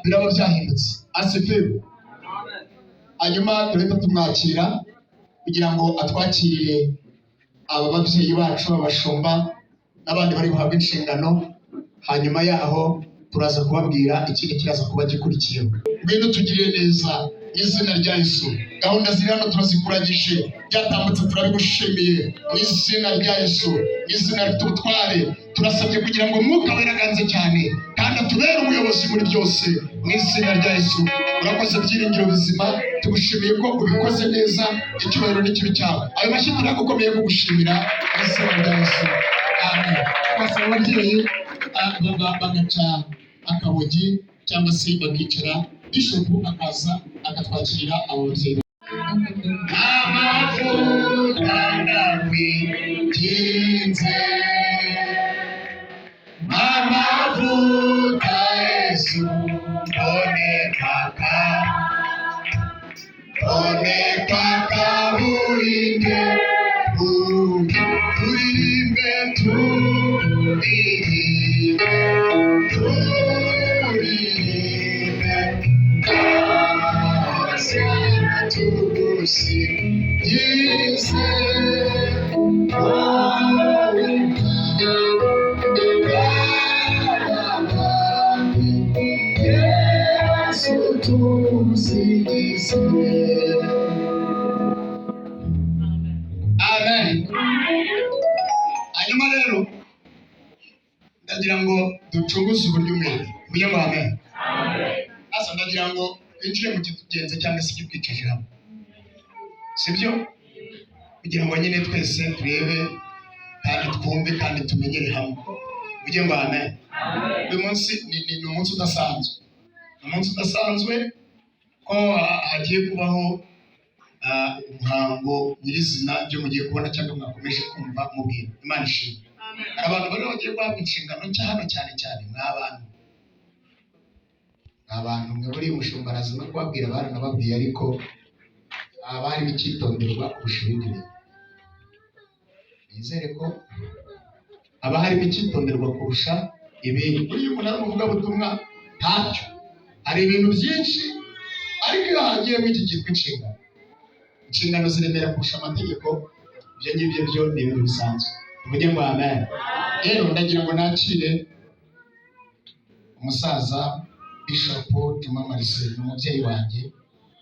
biraba byahindutse asifiwe. Hanyuma tureta tumwakira kugira ngo atwakirire aba babyeyi bacu abashumba n'abandi bari buhabwe inshingano. Hanyuma yaho turaza kubabwira ikindi kiraza kuba gikurikiyeho. Ngwino tugirire neza izina rya Yesu. Gahunda ziri hano turazikuragije, byatambutse turabigushimiye mu izina rya Yesu, izina ry'ubutware. Turasabye kugira ngo Mwuka Wera aganze cyane kandi atubere umuyobozi muri byose mu izina rya Yesu. Urakoze byiringiro bizima, tugushimiye ko ubikoze neza, icyubahiro n'ikibi cyawe. Ayo mashyi turagukomeye kugushimira mu izina rya Yesu. Amen. Twasaba ababyeyi bagaca akabogi cyangwa se bakicara, Bishop akaza agatwakira abo babyeyi. Amavuta ndakwiginze, amavuta Yesu onekaka burinde turirimbe tugusingize Yesu tugusingize. Amen. Hanyuma rero ndagira ngo ducunguze uburyo umwe kugira ngo amen. Asa ndagira ngo injire mu kigenze cyangwa se kikwicaje hamwe, sibyo? Kugira ngo nyine twese turebe kandi twumve kandi tumenyere hamwe kugira ngo amen. Uyu munsi ni umunsi udasanzwe, umunsi udasanzwe ko hagiye kubaho umuhango nyirizina byo mugiye kubona cyangwa mwakomeje kumva mubwira. Imana ishimwe. Abantu bari bagiye guhabwa inshingano nshya hano cyane cyane abantu mwe muri umushumba araza no kubabwira baranababwiye, ariko abari bikitonderwa kurusha ibindi bintu. Nizere ko haba harimo icyitonderwa kurusha ibindi. Buriya umuntu ari umuvugabutumwa ntacyo, hari ibintu byinshi, ariko iyo hagiyemo iki cyitwa inshingano ziremera kurusha amategeko. Ibyo ngibyo byo ni ibintu bisanzwe. Tuvuge ngo amen. Rero ndagira ngo nakire umusaza Bishop Juma Marcel, umubyeyi wanjye,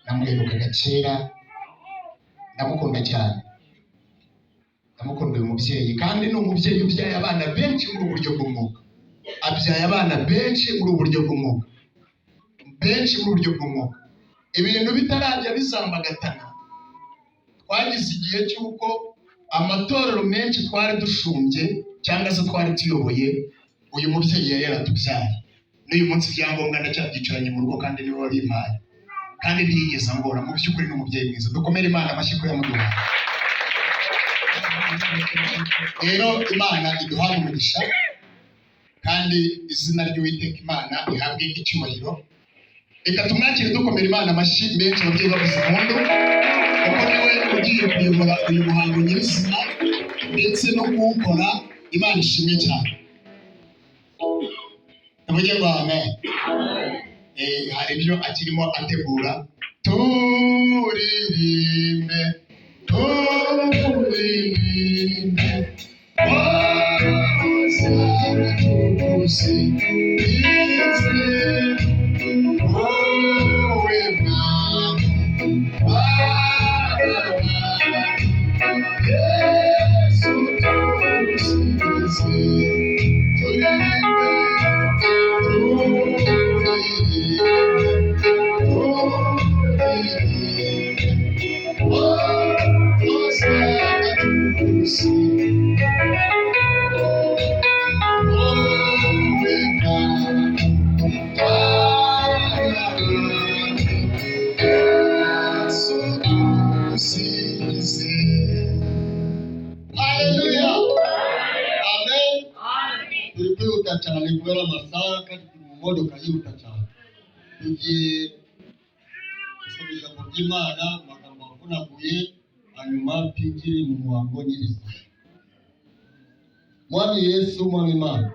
namuherukaga kera, ndamukunda cyane. Ndamukunda uyu mubyeyi, kandi ni umubyeyi ubyaye abana benshi muri uburyo bw'umwuka. Abyaye abana benshi muri uburyo bw'umwuka, ibintu bitarajya bizambagatana. Twagize igihe cy'uko amatorero menshi twari dushumbye cyangwa se twari tuyoboye, uyu mubyeyi yari yaratubyaye. N'uyu munsi ibyangombwa ndacyabyicaranye mu rugo kandi niwe wabimpaye, kandi ntiyigeze angora. Mu by'ukuri ni umubyeyi mwiza. Dukomere Imana amashyi ko yamuduhaye. Rero Imana iduhaye umugisha, kandi izina ry'Uwiteka Imana ihabwe icyubahiro. Reka tumwakire dukomere Imana amashyi menshi, ababyeyi bavuze impundu, kuko niwe ugiye kuyobora uyu muhango nyirizina. ndetse no kuwukora. Imana ishimwe cyane. Navuge ngo amen. Hari ibyo akirimo ategura. Turirimbe, turirimbe, Hosana tugusingize, wowe Mwami w'abami, Yesu tugusingize, turirimbe, Hallelujah. Amen. Turipiuta cyane kubera amasaha kandi mu modoka yihuta cyane. Tugiye gusoma ijambo ry'Imana, amagambo avunaguye, hanyuma twinjire mu muhango nyirizina. Mwami Yesu, Mwami Imana,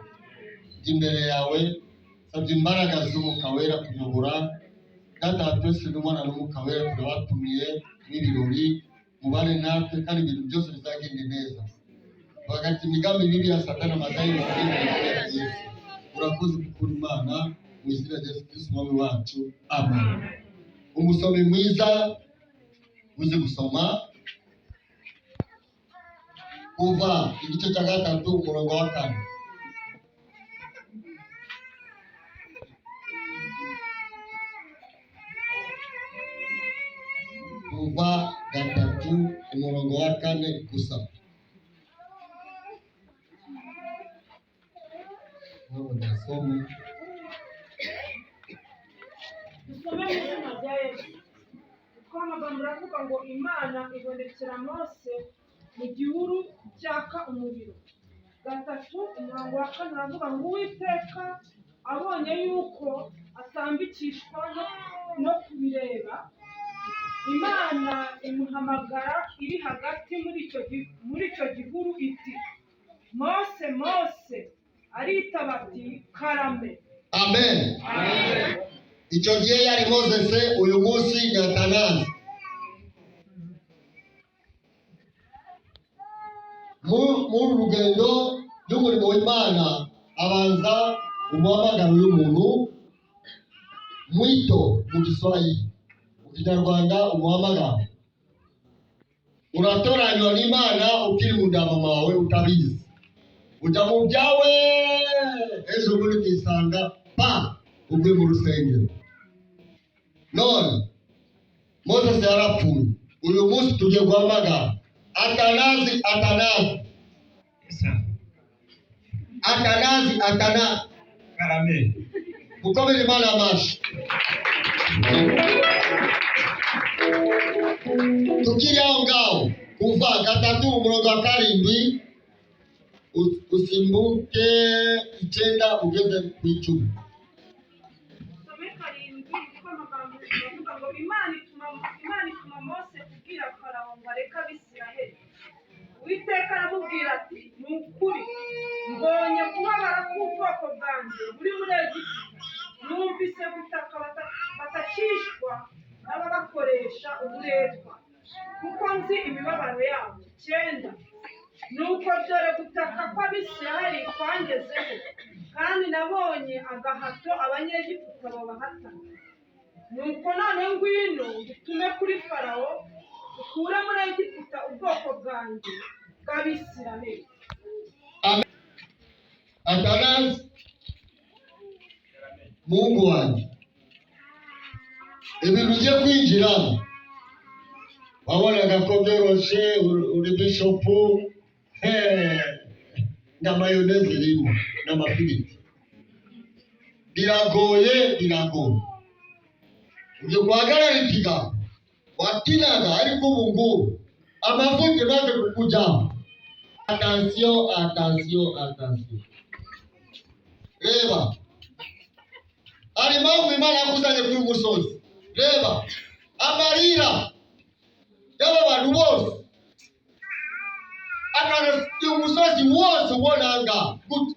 imbere yawe sabye imbaraga z'Umwuka Wera kuyobora. Data wa twese n'Umwana n'Umwuka Wera turabatumiye n'ibirori, mubane natwe kandi ibintu byose bizagende neza. Bagati imigambi mibi ya Satani amadayi ya Yesu. Urakoze gukura Imana mu izina rya Yesu Kristo Umwami wacu. Amen. Umusomi mwiza uzi gusoma kuva igice cya 3 umurongo wa 4. Kuva 3 umurongo wa 4 gusa. Dusome mu izina rya Yesu. Kuko amagambo aravuga ngo Imana ibonekera Mose mu gihuru cyaka umuriro. 3 umurongo wa 4 aravuga ngo Uwiteka abonye yuko atambikishwa no kubireba, Imana imuhamagara iri hagati muri icyo gihuru iti, Mose, Mose. Aritaba ati, karame. Amen. Amen. Icyo gihe yari Moses, uyu munsi Nyatanazi. Mu rugendo rw'umurimo w'Imana abanza umuhamagaro w'umuntu mwito mu Kiswahili, mu Kinyarwanda umuhamagaro. Unatoranywa n'Imana ukiri mu nda mama wawe utabizi. Uja mu byawe ejo muri kisanga pa ubwe mu rusengero. None Moses yarapfuye. Uyu munsi tugiye guhamagara Atanazi. Karame. Mukomere Imana amashi. Tukiri aho ngaho kuva 3 umurongo wa 7 usimbuke 9 ugeze ku 10. Some 7 kuko amagambo avuga ngo Imana ituma Mose kubwira Farawo ngo areke Abisiraheli. Uwiteka aramubwira ati, ni ukuri mbonye kubabara k'ubwoko bwanjye buri muri Egiputa, numvise gutaka batacishwa n'ababakoresha uburetwa, kuko nzi imibabaro yabo. 9 Nuko dore gutaka kw'Abisiraheli kwangezeho, kandi nabonye agahato Abanyegiputa babahatana. Nuko none ngwino dutume kuri Farawo, ukure muri Egiputa ubwoko bwanjye bw'Abisiraheli. Amen. Atanazi, Mungu wanjye, ibintu ugiye kwinjiramo wabonaga ko byoroshe, uri bishopu, na mayoneze irimo n'amafiriti. Biragoye. Ugiye guhagarara ikiganza watinaga, ariko ubu ngubu amavuta maze kukujyaho. Attention. Reba, hari impamvu Imana yakuzanye kuri uyu musozi. Reba amarira y'aba bantu bose akana umusozi wose ubonanga gute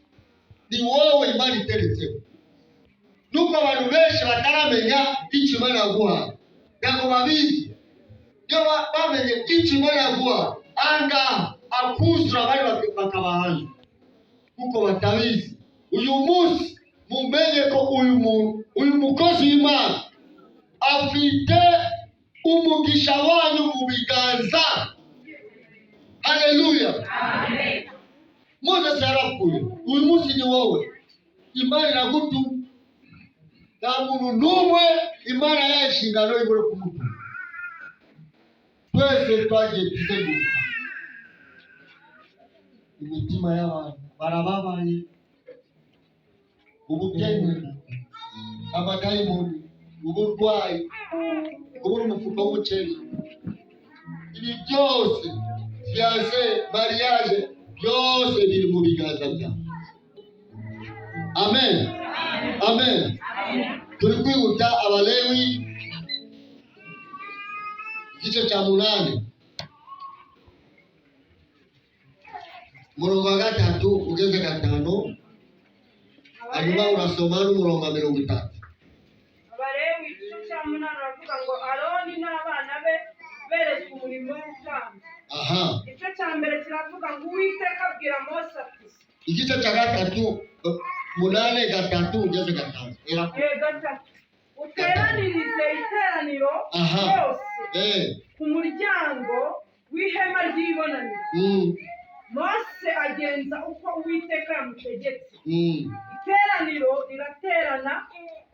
ni wowe Imana iteretseho. Nuko abantu benshi bataramenya icyo Imana yaguhaye ntabwo babizi. Iyo bamenye icyo Imana yaguhaye anga akuzura abandi bakabahanza kuko batabizi. Uyu munsi mumenye ko uyu mukozi w'Imana afite umugisha wanyu mu biganza. Haleluya. Amen. Moses yarapfuye, uyu munsi ni wowe. Imana iragutu. Nta muntu n'umwe Imana yashingano ibure kumutu. Twese twagiye tuzeguka. Imitima y'abantu barababaye, ubukene, amadayimoni, uburwayi, kubura umufuka w'umuceri, ibi byose fiancé, mariage, byose biri mu biganza byawe. Amen. Amen. Turi kwihuta Abalewi igice cya 8 umurongo wa 3 ugeze 5, hanyuma urasoma n'umurongo wa 30. Abalewi igice cya 8 aravuga ngo Aroni n'abana be beretswe umurimo w'ubutambyi. Igice cya mbere kiravuga ngo Uwiteka abwira Mose ati, igice cya 3 8 ugeze 5. Uteranirize iteraniro ryose ku muryango w'ihema ry'ibonaniro. Mose agenza uko Uwiteka yamutegetse. Iteraniro riraterana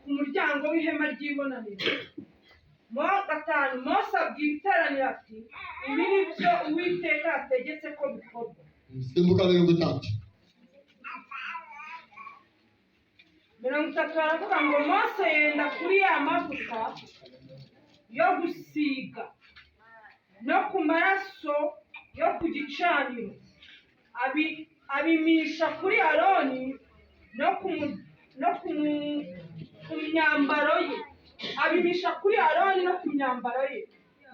ku muryango w'ihema ry'ibonaniro. Mose abwira iteraniro ati, ibi ni byo Uwiteka yategetse ko bikorwa. Simbuka 30. 30 aravuga ngo Mose yenda kuri ya mavuta yo gusiga no ku maraso yo ku gicaniro, abimisha kuri Aroni no ku myambaro ye. Abimisha kuri Aroni no ku myambaro ye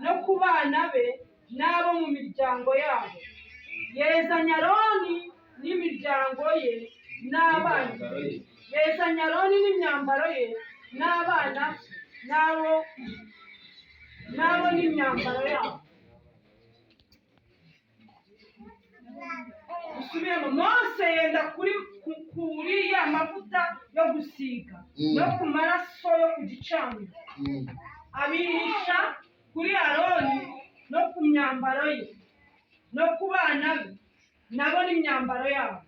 no ku bana be n'abo mu miryango yabo. Yezanya Aroni n'imiryango ye n'abana be. Yezanya Aroni n'imyambaro ye n'abana n'abo n'imyambaro yabo. Usubiyemo, Mose yenda kuri ya mavuta yo gusiga no ku maraso yo ku gicaniro, abihisha kuri Aroni no ku myambaro ye no ku bana be nabo n'imyambaro yabo.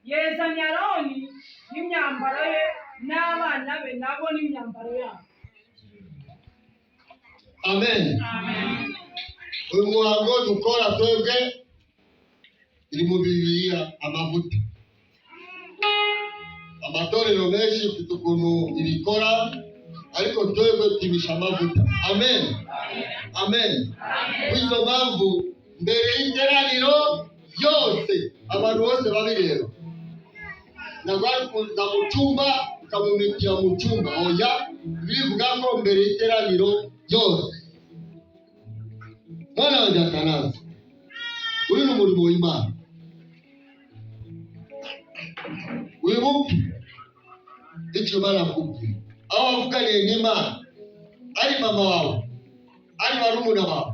Yezanya Aroni n'imyambaro ye n'abana be nabo n'imyambaro yabo. Amen. Uyu muhango dukora twebwe iri mu Bibiliya amavuta. Amatorero menshi mfite ukuntu ibikora, ariko twebwe tubisha amavuta. Amen. Amen. Kwizo mpamvu mbere y'iteraniro yose abantu bose babireba. Nagwari kuza mu cyumba ukamumikira mu cyumba. Oya, bivuga ko mbere y'iteraniro yose. Mwana wa Atanazi, uri mu murimo w'Imana. Wibuke icyo Imana yakubwiye. Aho wavuganiye n'Imana, ari mama wawe, ari barumuna bawe,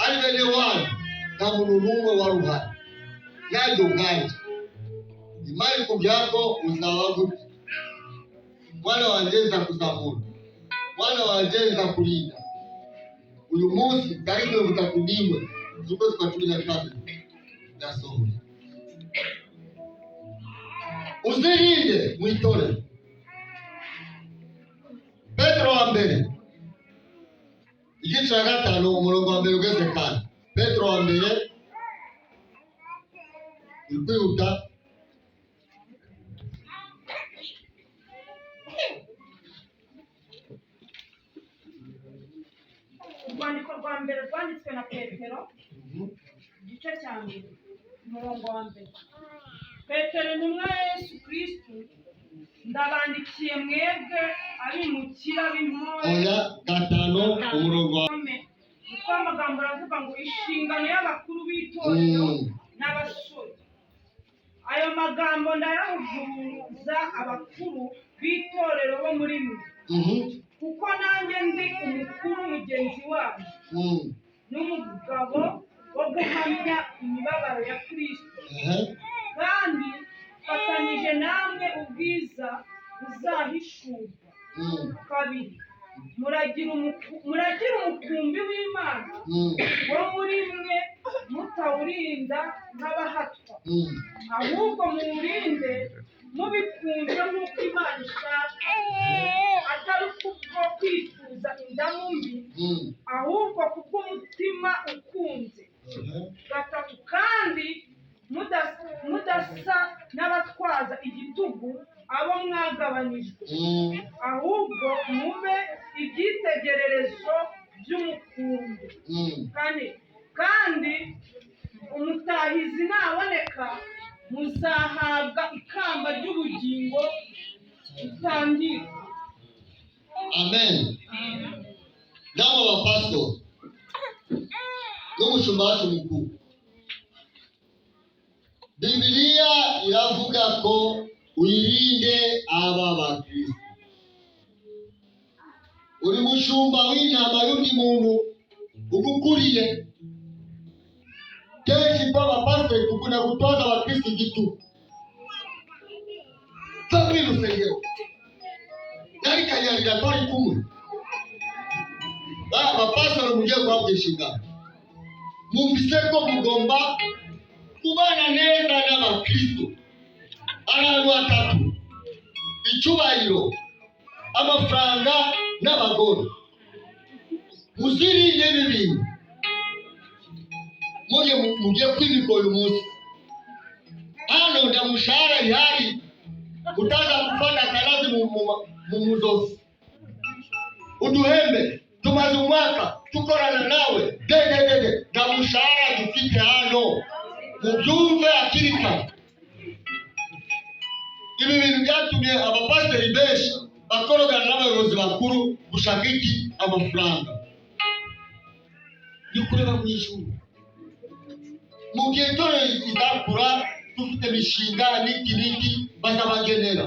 ari bene wanyu, nta muntu n'umwe wari uhari. Nanjye ubwanjye Imana ikubwira ko uzaba gute. Mwana wanjye nzakuzamura, mwana wanjye nzakurinda. Uyu munsi tariki 31 z'ukwezi kwa 12 yasohoye. Uzirinde mwitore. Petro wa mbere igice cya 5 umurongo wa mbere ugeze 4. Petro wa mbere ikwihuta. Urwandiko rwa mbere rwanditswe na Petero, igice cya mbere umurongo wa mbere. Petero intumwa ya Yesu Kristo, ndabandikiye mwebwe abimukira b'intore. Oya 5 umurongo wa uko amagambo aravuga ngo inshingano y'abakuru b'itorero n'abasore. Ayo magambo ndayavuguruza abakuru b'itorero bo muri mwe, kuko nanjye ndi umukuru mugenzi wanyu n'umugabo wo guhamya imibabaro ya Kristo, kandi fatanyije namwe ubwiza buzahishurwa. Kabiri, muragira umukumbi w'Imana wo muri mwe mutawurinda nk'abahatwa, ahubwo muwurinde mubikunze nk'uko Imana ishaka, atari kubwo kwifuza indamu mbi, ahubwo kubw'umutima ukunze. Gatatu, kandi mudasa n'abatwaza igitugu abo mwagabanijwe, ahubwo mube ibyitegererezo by'umukumbi. Kane, kandi umutahizi naboneka muzahabwa ikamba ry'ubugingo ritangirwa. Amen. Namo bapastor n'umushumba wacu mukuru, Bibiliya iravuga ko uyirinde aba bakristo. Uri mushumba w'intama y'undi muntu ugukuriye. Kenshi kwa bapastor tukunda gutoza abakristo igitugu. Tsapi rusengero nari kanyarira tori kumwe. Abapastor mugiye kwabwishinga, mumvise ko mugomba kubana neza n'abakristo. Abantu batatu: icyubahiro, amafaranga n'abagore. Muzirinde ibintu mugiye kwimikora umunsi. Hano ndamushahara ihari, utaza kufata karazi mu muzozi. Uduhembe tumaze umwaka tukorana nawe, dede ndamushahara dufite hano, mubyumve akiri kare. Ibi bintu byatumye abapasiteri benshi bakorogana n'abayobozi bakuru gushaka iki? Amafaranga. Ni kureba mu ijuru. Mu gihe itorero izakura dufite imishinga n'iki bazabagenera,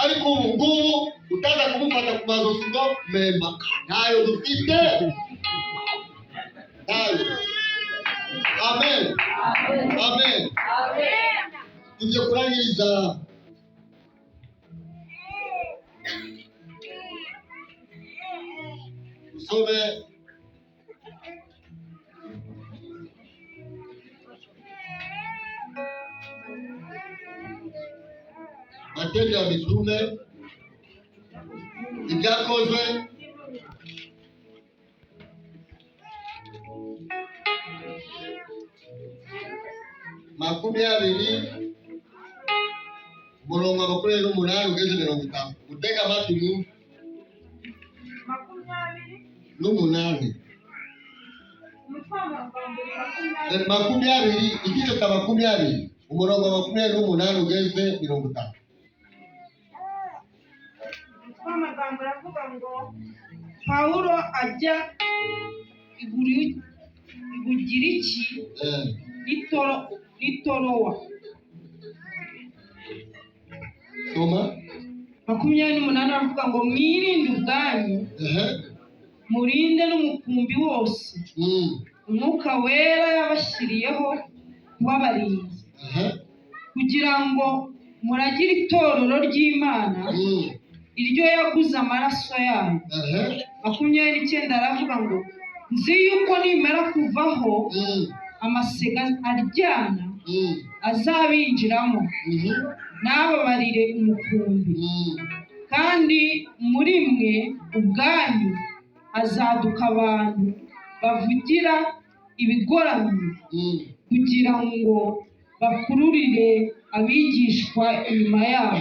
ariko ubu ngubu utaza kumufata ku mazosi ngo mema, ntayo dufite, ntayo. Amen. Amen. Tujye kurangiriza usome Matendo ya Mitume, ibyakozwe, makumyabiri umurongo wa 28 ugeze 50. Mutega amatwi mwumve. 28 makumyabiri, igice cya 20 umurongo wa 28 ugeze 50. Amagambo aravuga ngo Pawulo ajya Ibugiriki n'Itorowa. Soma 28 aravuga ngo mwirinde ubwanyu, murinde n'umukumbi wose Umwuka Wera yabashyiriyeho kubabarinzi, kugira ngo muragire itorero ry'Imana iryo yaguze amaraso yayo. 29 aravuga ngo nzi yuko nimara kuvaho amasega aryana azabinjiramo n'ababarire umukumbi, kandi muri mwe ubwanyu azaduka abantu bavugira ibigoramye, kugira ngo bakururire abigishwa inyuma yabo.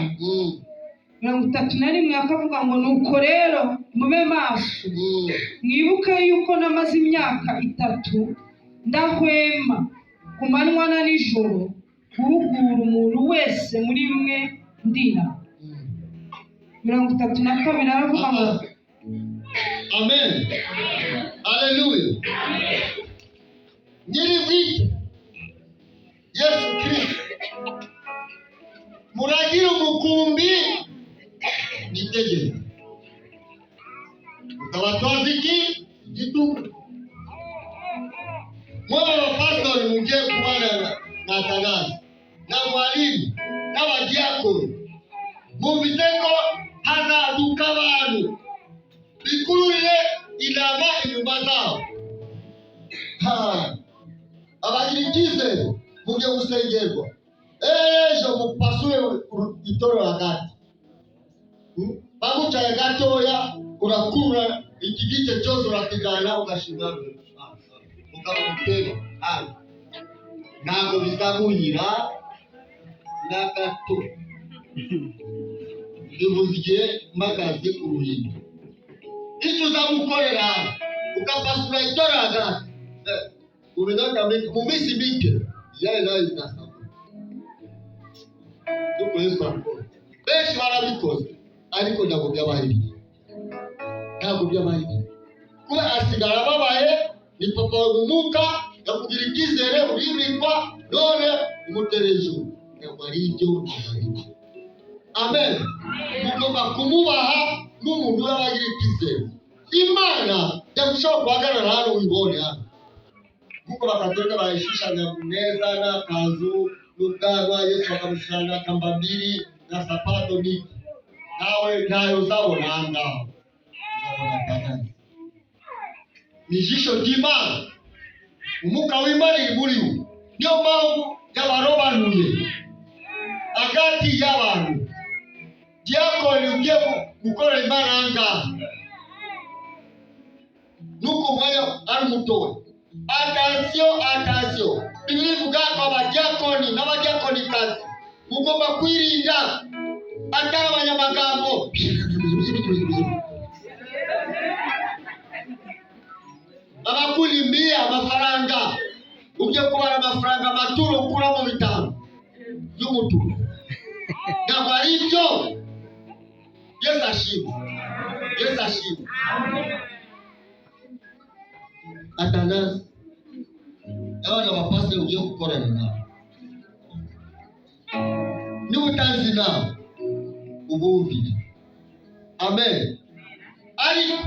31 akavuga ngo nuko rero mube maso, mwibuke yuko namaze imyaka 3 ndahwema ku manywa na nijoro guhugura umuntu wese muri mwe ndira. 32 aravuga ngo Amen. Hallelujah. Nyiri bwite uragira umukumbi nitegeko utawatoza iki igitugu. Mwana wa pastori mugiye kubana na Atanazi na mwalimu n'abadiakoni, mumvise ko hazaduka abantu bikururire inama inyuma zabo. Abagira icyizere mugiye gusengerwa, ejo mupasure itorero hagati, bagucaye gatoya urakura iki gice cyose urakigana ugashingana ukaba mutego. Ntabwo bizaguhira na gato. Bivuze igihe mpagaze ku ruhimbi, icyo uzamukorera ukapasura itorero hagati, ubinaka mu minsi mike yari nayo izasaba. Dukwezwa benshi barabikoze ariko ntabwo by'abahiri, ntabwo by'abahiri. Kuba asigara babaye ni papa w'umuka yakugira icyizere Bimikkwa Dore umuterejo ntabwo ari ibyo. Amen. Mugomba kumubaha n'umuntu urabagira icyizere. Imana yagushobora guhagarara hano uyibone hano kuko bakatolika bayishushanya neza n'akazu n'ubwanwa, Yesu bakamushushanya n'akambambiri na sapato niki. Nawe ntayo uzabona aha ngaho, uzabona Atanazi. Ni ijisho ry'Imana, umwuka w'Imana uri muri we. Niyo mpamvu yabarobanuye hagati y'abantu. Diakoni ugiye gukorera Imana aha ngaha nuko umwanya ari mutoya. Attention, Biblia ivuga ko abadiakoni n'abadiakonikazi mugomba kwirinda atari abanyamagambo. Abakulimbia amafaranga, ujye kubara amafaranga maturo ukura mu bitanu y'umutu. Ntabwo ari ibyo. Yesu ashimwe. Yesu ashimwe. Atanazi abana bapasiteri ugiye gukorana nabo, niba utazi inama ubumvire. Amen. Ariko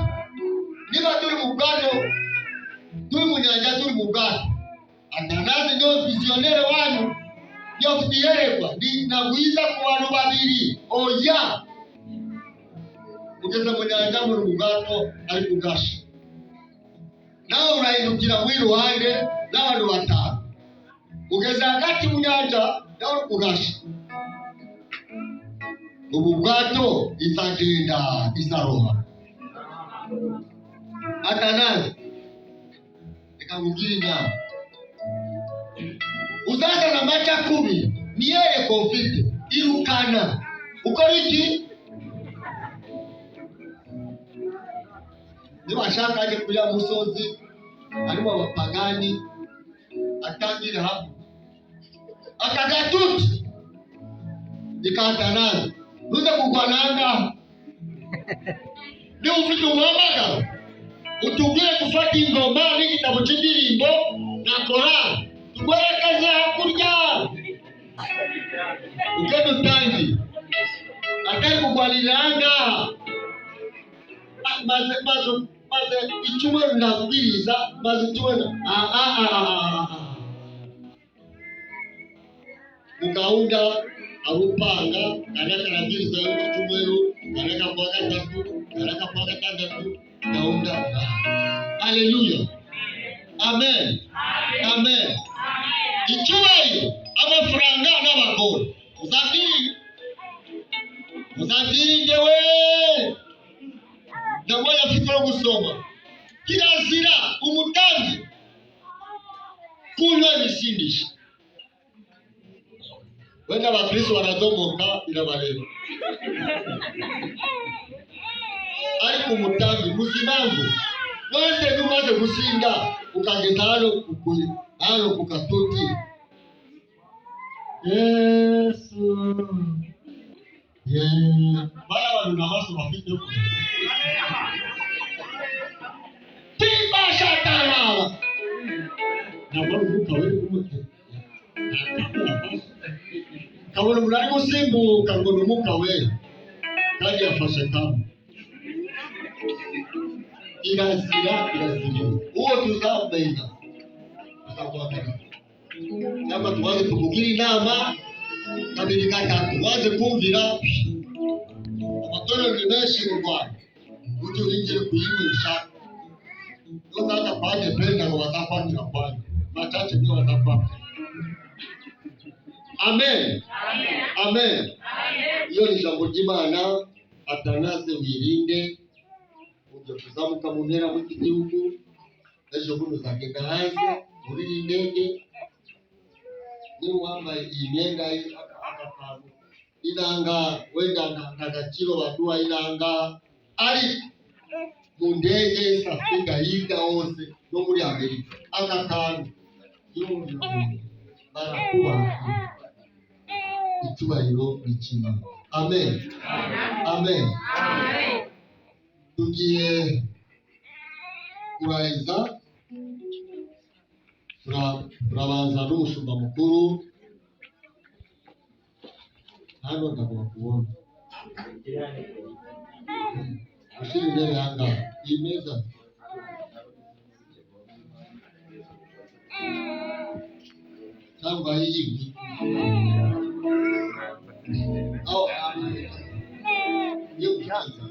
niba turi mu bwato, turi mu nyanja, turi mu bwato, Atanazi niyo vizionere wanyu, niyo fiyerekwa nagwiza ku bantu babiri. Oya, ugeze mu nyanja muri mu bwato ari kugasha, nawe urahindukira mu iruhande n'abantu batanu. Ugeze hagati mu nyanja nawe kugasha, ubu bwato izagenda izaroha. Atanazi reka mubwire inama, uzazana amacakubiri ni yeye konfite, irukana. Ukora iki? Niba ashaka aje kujya musozi arimo abapagani atangire hamwe akagatuti ikatanazi nuze kugwana ngaho. Ni ufite umuhamagaro utubwire gufata ingoma n'igitabo cy'indirimbo na korali tugwerekeze hakurya ubwo dutangiye atari kugwanira ngaha. Maze icyumweru ndabwiriza, maze icyumweru mugahunda arupanga kareka nabwiriza y'icyumweru, kareka kwa gatatu, kareka kwa gatandatu, gahunda. Haleluya. Amen. Amen. Icyubahiro, amafaranga n'abagore uzabwirinde we. Ntabwo yafite no gusoma. Kirazira umutambi kunywa ibisindisha. Wenda abakristo baradomoka birabareba, ariko umutambi muzimangu wese umaze gusinda ukageza hano ku katoti. Yesu baya abantu n'amaso bafite yo tiba shataraba ntabwo umwuka we kumutera kabona umuntu ari gusimbuka ngo ni umwuka wera kandi yafashe kamwe. Irazira uwo tuzamenya tuzaguhagarika cyangwa tubaze tumubwire inama kabiri gatatu waze kumvira. Amatorero ni menshi mu Rwanda ujye winjire kuyiwisha uzaza kwanje penda ngo bazakwakira kwanje machache ndio watakwakira. Amen. Amen. Iyo ni jambo ry'Imana. Atanaze wirinde ujye kuzamuka mu ntera mu gihugu ejo buno uzagenda hanze muri indege niba wambaye iyi myenda y'akakantu inanga wenda n'agaciro baduha inanga ari mu ndege Afrika yiga hose no muri Amerika akakantu barakubaha icyubahiro n'ikima. Amen. Amen. Tugiye kuraiza turabanza n'umushumba mukuru hano ndagomba kubona ashira intebe yanga iyi meza cyangwa yiyigwi yo kujanza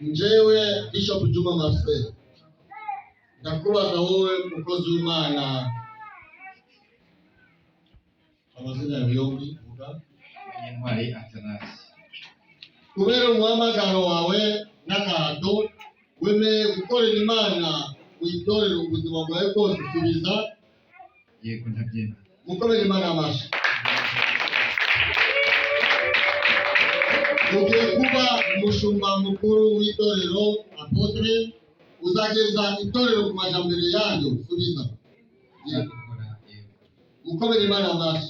Njewe Bishop Juma Marcel ndakubaza wowe mukozi w'Imana amazina yombi vuga Intwari Athanasi kubera umuhamagaro wawe n'akato wemeye gukorera Imana witorera ubuzima bwawe bwose subiza yego ndabyemera mukorera Imana amashi. Ugiye kuba umushumba mukuru w'itorero Abapotere uzageza itorero ku majambere yanyu subiza mukorera Imana amashi.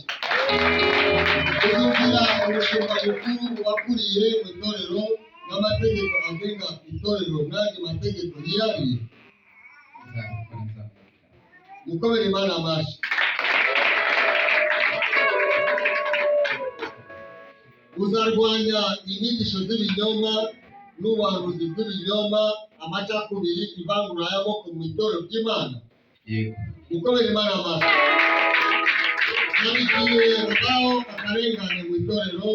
Uzumvira umushumba mukuru wakuriye mu itorero n'amategeko agenga itorero n'andi mategeko yihariye mukorera Imana amashi. Uzarwanya inyigisho z'ibinyoma n'ubuhanuzi bw'ibinyoma amacakubiri ivangura y'amoko mu itorero ry'Imana yego mukorera Imana amashi. Nabigiye ngaho akarengane mu itorero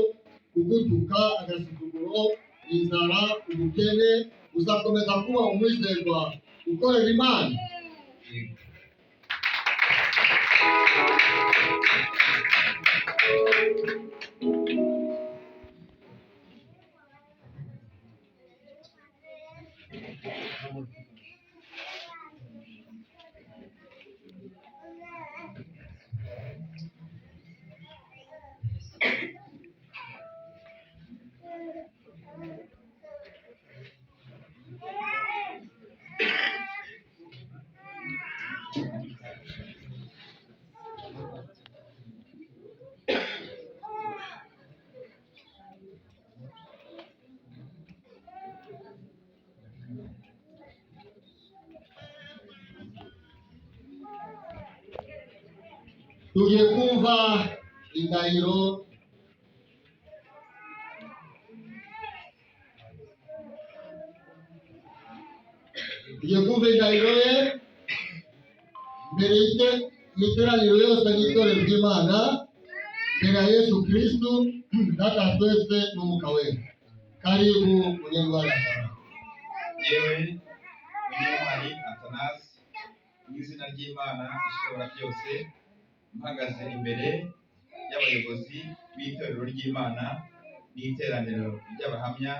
kugutuka agasuzuguro inzara ubukene uzakomeza kuba umwizerwa ukorera Imana. Yego. Tugiye kumva indahiro ye mbere y'iteraniro yose n'itorero ry'Imana, mbere ya Yesu Kristo Data wa twese n'Umwuka Wera. Karibu munyarwanda. Yewe Munyentwari Athanase, mu izina ry'Imana ishobora byose, mpagaze imbere y'abayobozi b'itorero ry'Imana n'iteraniro ry'abahamya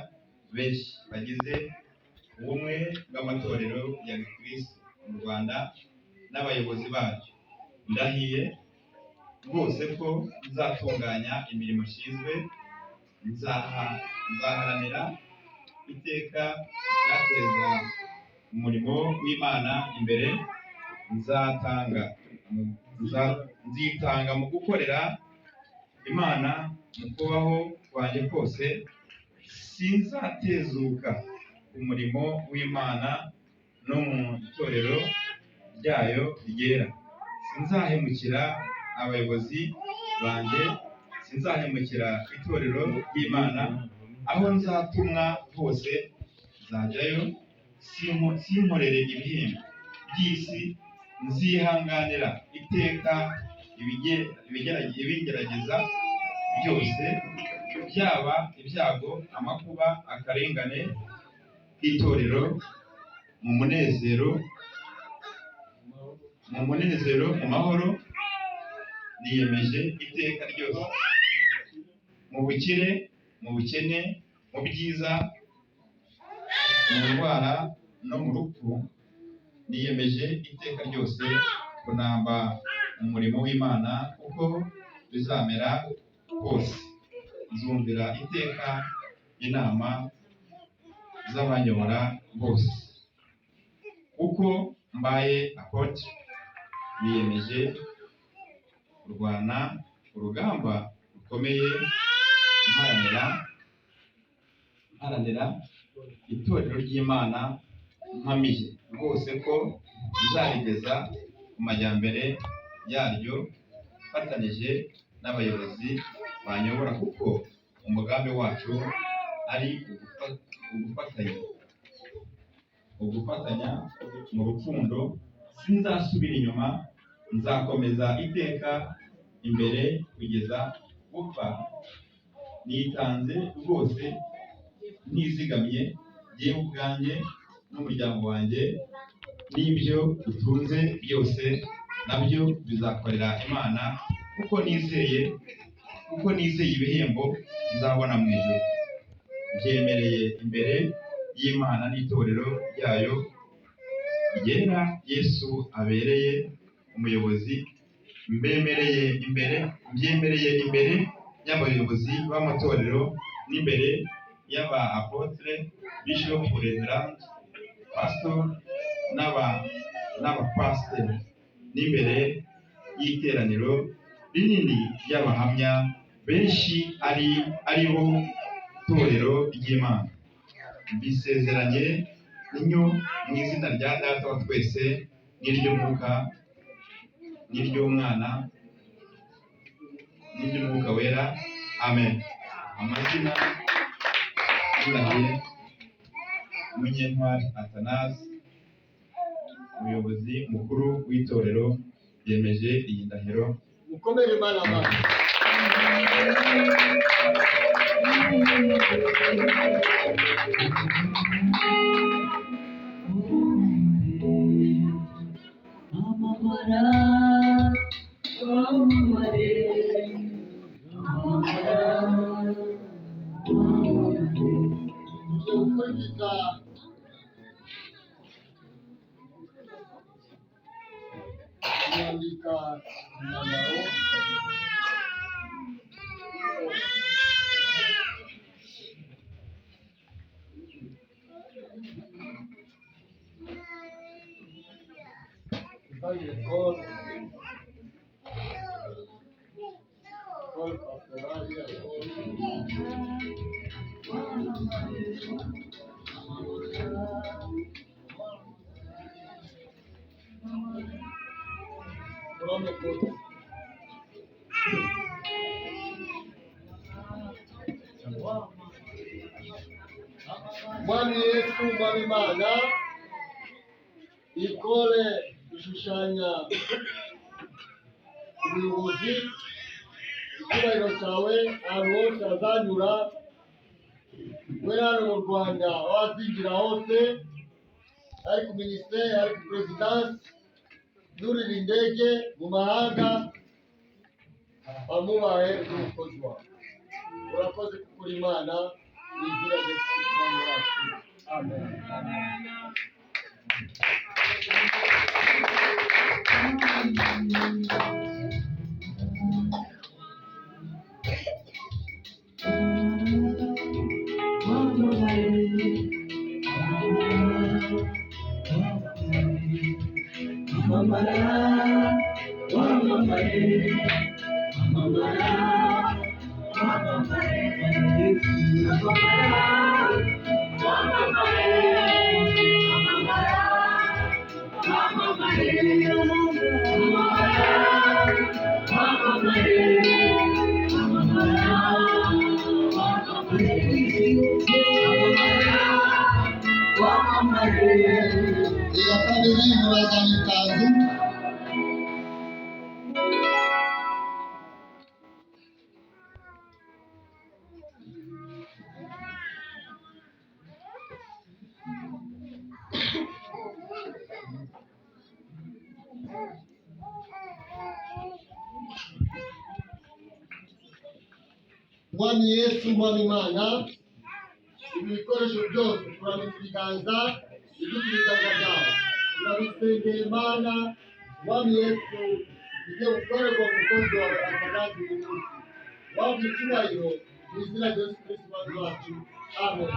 benshi bagize ubumwe bw'amatorero ya Gikristo mu Rwanda n'abayobozi baryo. Ndahiye rwose ko nzatunganya imirimo nshinzwe, nzaharanira iteka icyateza umurimo w'Imana imbere, nzitanga mu gukorera Imana mu kubaho kwanjye kose. Sinzatezuka umurimo w'Imana no mu itorero ryayo ryera. Sinzahemukira abayobozi banjye, sinzahemukira itorero ry'Imana. Aho nzatumwa hose nzajyayo, sinkorere ibihembo by'isi. Nzihanganira iteka ibigerageza byose, byaba ibyago, amakuba, akarengane k'itorero, mu munezero, mu mahoro. Niyemeje iteka ryose, mu bukire, mu bukene, mu byiza, mu ndwara no mu rupfu. Niyemeje iteka ryose kunamba umurimo w'Imana uko bizamera kose. Nzumvira iteka inama z'abanyobora bose. Uko mbaye apotre, niyemeje kurwana urugamba rukomeye, mparanira itorero ry'Imana, mpamije rwose ko tuzarigeza ku majyambere yaryo, mfatanije n'abayobozi banyobora, kuko umugambi wacu ari ugufatanya mu rukundo. Sinzasubira inyuma, nzakomeza iteka imbere kugeza gupfa. Nitanze rwose, ntizigamye jyewe ubwanjye n'umuryango wanjye, n'ibyo dutunze byose nabyo bizakorera Imana, kuko nizeye ibihembo nzabona mu ijuru. Byemereye imbere y'Imana n'itorero ryayo ryera Yesu abereye umuyobozi. Mbyemereye imbere y'abayobozi b'amatorero, n'imbere y'aba apotre, bishop, reverend, pastor n'abapasiteri, n'imbere y'iteraniro rinini ry'abahamya benshi ari bo torero ry'Imana. Mbisezeranye inyo mu izina rya Data wa twese, n'iry'Umwuka, n'iry'Umwana, n'iry'Umwuka Wera. Amen. Amazina y'Urahiye Munyentwari Athanase, umuyobozi mukuru w'itorero, yemeje iyi ndahiro. Mukomere Imana amashyi. kwandika imyambaro Mwami Yesu, Mwami Imana, ikore gushushanya ubuyobozi, icyubahiro cyawe ahantu hose hazanyura, we hano mu Rwanda aho azinjira hose, ari ku minisiteri, ari ku perezidansi, yurira indege mu mahanga, amubaye nk'umukozi wawe. Urakoze kuko uri Imana, mu izina rya Yesu Kristo wacu. Amen. Iya kabiri murazana ikazu. Mwami Yesu, Mwami Imana, ibikoresho byose turabitse ibiganza, ibiti ibiganza byawe turabisengera Imana. Mwami Yesu, bigiye gukorerwa umukozi wawe akanazi uyu munsi, wabwe icyubahiro mu izina rya Yesu Kristo Umwami wacu. Amen.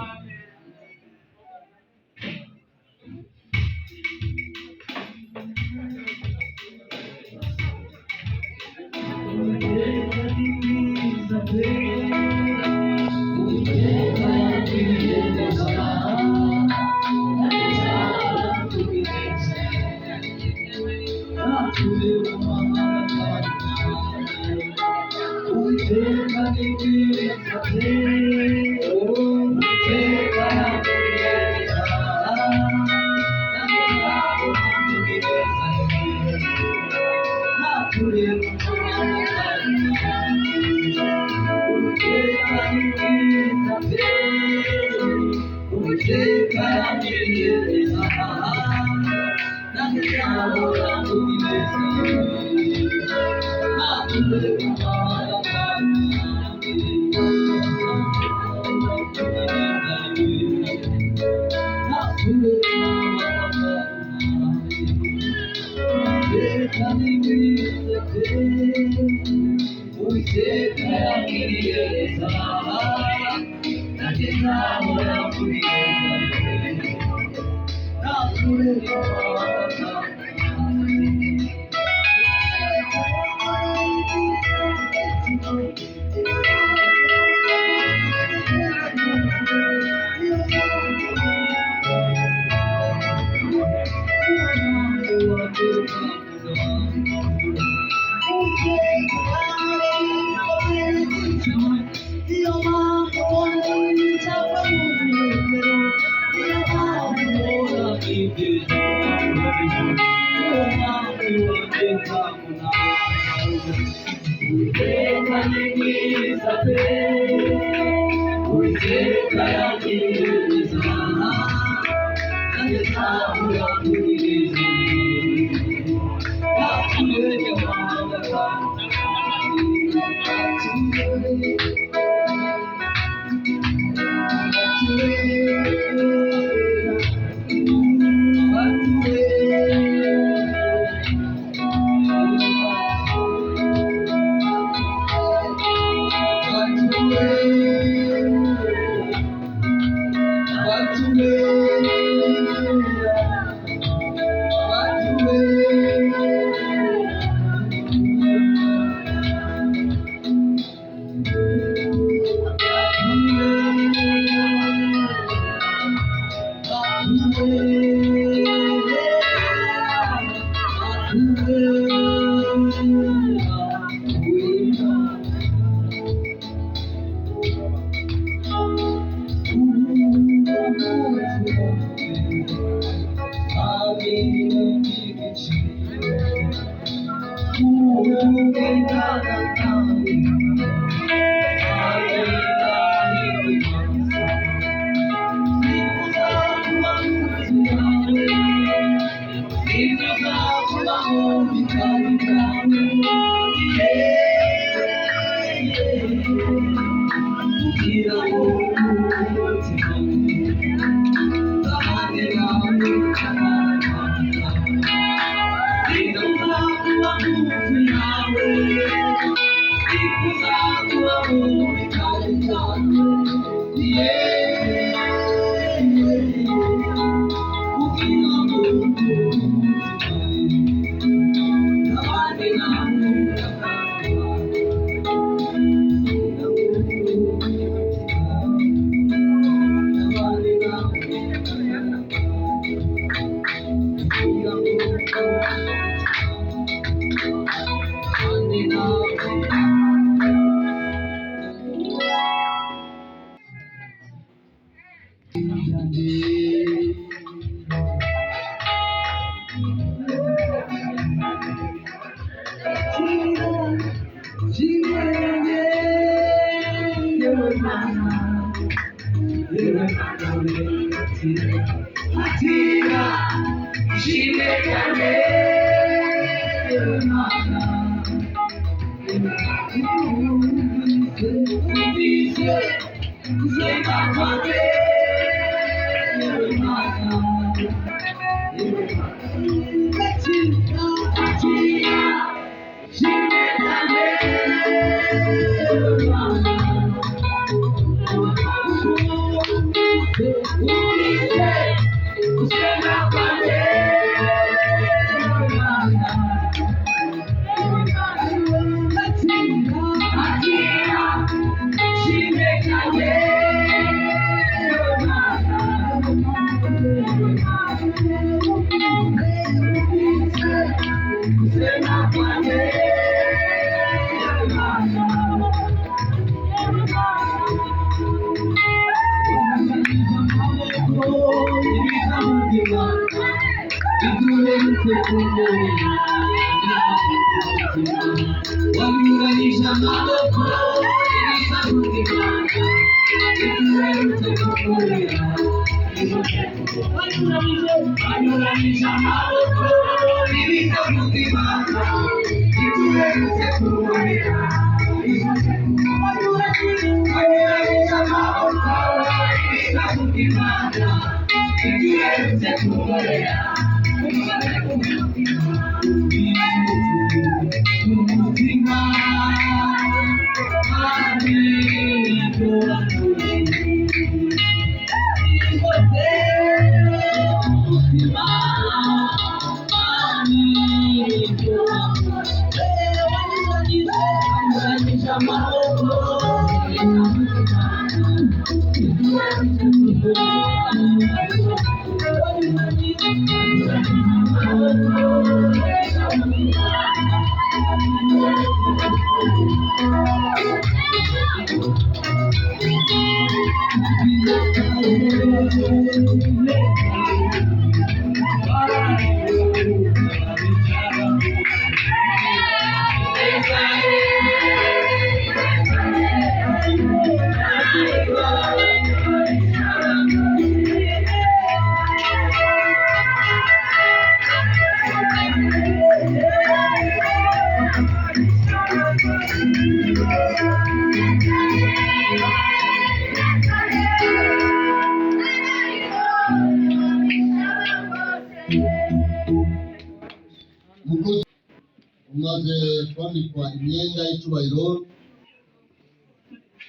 umaze kwambikwa imyenda y'icyubahiro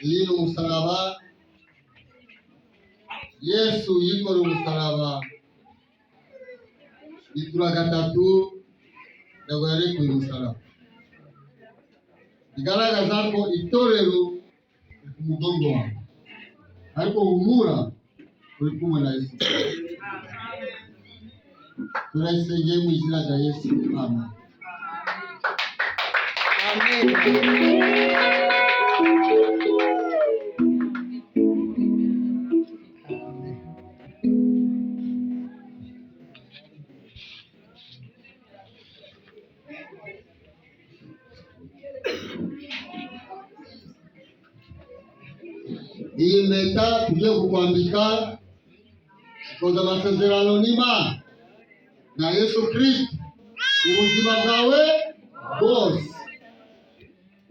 iri n'umusaraba. Yesu yikoreye umusaraba itura gatatu ntabwo yarekuye umusaraba, bigaragaza ko itorero ku mugongo wawe ariko humura uri kumwe na Yesu. turayisengeye mu izina rya Yesu. Amen. Iyi mpeta tugiye kukwambika ikoze amasezerano n'Imana na Yesu Kristo ubuzima bwawe bwose,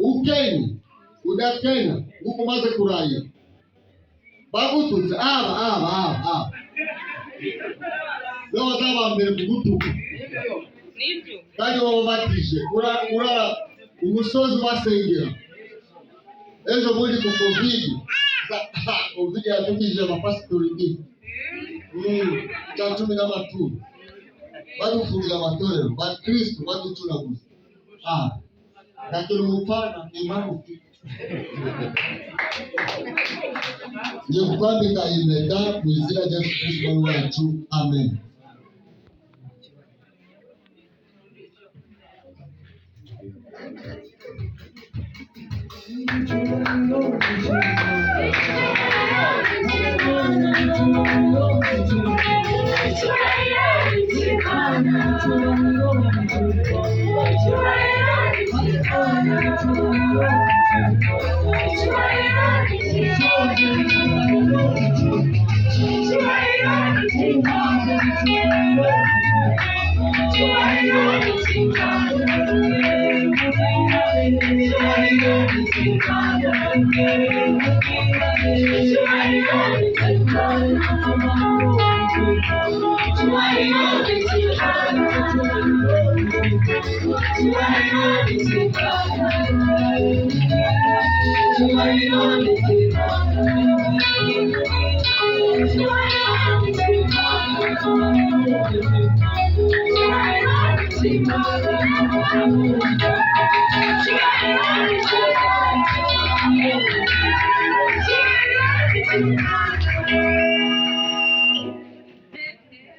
ukenya udakenya nguko umaze kurahira bagututse aba leo zaba mbere kugutuka kandi wabatije urara umusozi basengera ejo muri ku covid yatukije abapasitori ndi cya 10 badufungira amatorero ba Kristo baducuraguza lakini umupana imani ngiye kukwambika impeta mu izina rya Yesu Kristo wacu. Amen.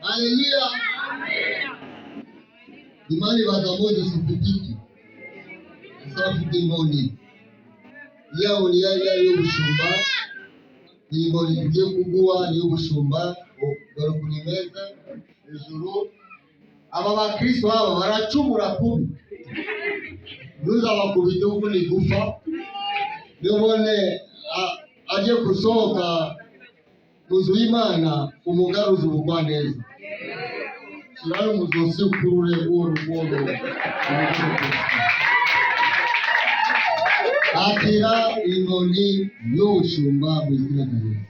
Haleluya. Imani bagamoja sipitiki. Safi dimoni. Yao ni yale y'ubushumba. Nimoni tugiye kugua ni y'ubushumba. Dore kunimeza ijuru. Aba bakristo aba baracumura kubi. Nuza bakubita uko ni gufa. Nibone aje kusohoka muzu y'Imana umugaruza ubugwaneza. Kiraro muzosi ukurure urugondo. Akira inkoni y'ubushumba mu izina rya Yesu.